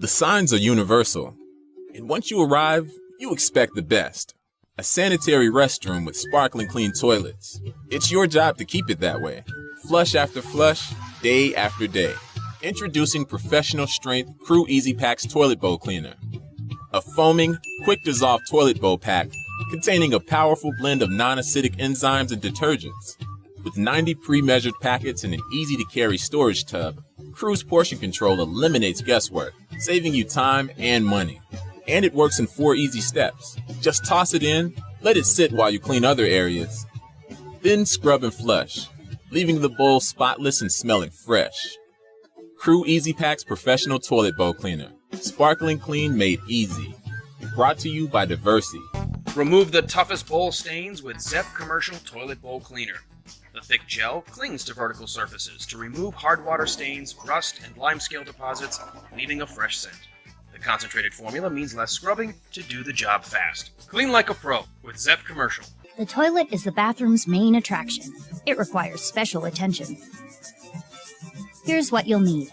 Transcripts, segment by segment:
The signs are universal, and once you arrive, you expect the best. A sanitary restroom with sparkling clean toilets. It's your job to keep it that way. Flush after flush, day after day. Introducing professional strength KIISIISO Pack's Toilet Bowl Cleaner. A foaming, quick dissolve toilet bowl pack containing a powerful blend of non-acidic enzymes and detergents. With 90 pre-measured packets and an easy-to-carry storage tub, KIISIISO portion control eliminates guesswork, saving you time and money. And it works in 4 easy steps. Just toss it in, let it sit while you clean other areas. Then scrub and flush, leaving the bowl spotless and smelling fresh. KIISIISO Pack's Professional Toilet Bowl Cleaner. Sparkling clean made easy. Brought to you by Diversey. Remove the toughest bowl stains with ZEP Commercial Toilet Bowl Cleaner. The thick gel clings to vertical surfaces to remove hard water stains, rust, and limescale deposits, leaving a fresh scent. The concentrated formula means less scrubbing to do the job fast. Clean like a pro with ZEP Commercial. The toilet is the bathroom's main attraction. It requires special attention. Here's what you'll need.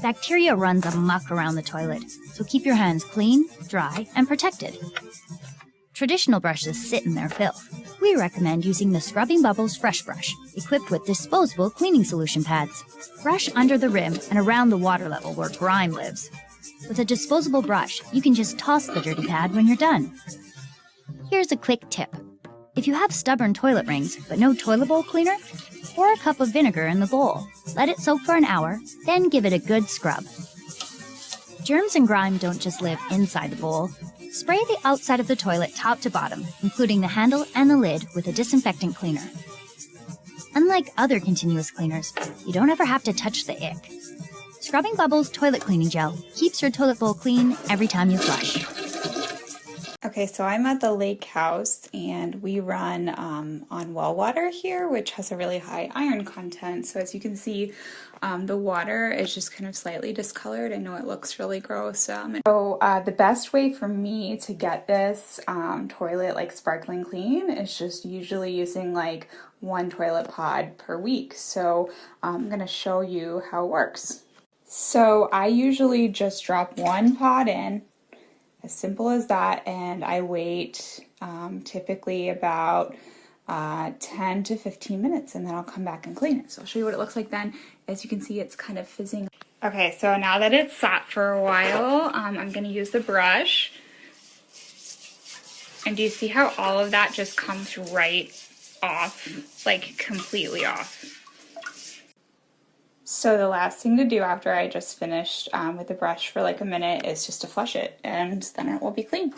Bacteria runs amok around the toilet, so keep your hands clean, dry, and protected. Traditional brushes sit in their filth. We recommend using the Scrubbing Bubbles Fresh Brush, equipped with disposable cleaning solution pads. Brush under the rim and around the water level where grime lives. With a disposable brush, you can just toss the dirty pad when you're done. Here's a quick tip. If you have stubborn toilet rings but no toilet bowl cleaner, pour a cup of vinegar in the bowl. Let it soak for an hour, then give it a good scrub. Germs and grime don't just live inside the bowl. Spray the outside of the toilet top to bottom, including the handle and the lid with a disinfectant cleaner. Unlike other continuous cleaners, you don't ever have to touch the ick. Scrubbing Bubbles Toilet Cleaning Gel keeps your toilet bowl clean every time you flush. Okay, so I'm at the lake house and we run on well water here, which has a really high iron content. So as you can see, the water is just kind of slightly discolored. I know it looks really gross. The best way for me to get this toilet like sparkling clean is just usually using like 1 toilet pod per week. So I'm gonna show you how it works. So I usually just drop 1 pod in, as simple as that, and I wait typically about 10 to 15 minutes, and then I'll come back and clean it. So I'll show you what it looks like then. As you can see, it's kind of fizzing. Okay, so now that it's sat for a while, I'm gonna use the brush. And do you see how all of that just comes right off, like completely off? So the last thing to do after I just finished with the brush for like a minute is just to flush it, and then it will be clean.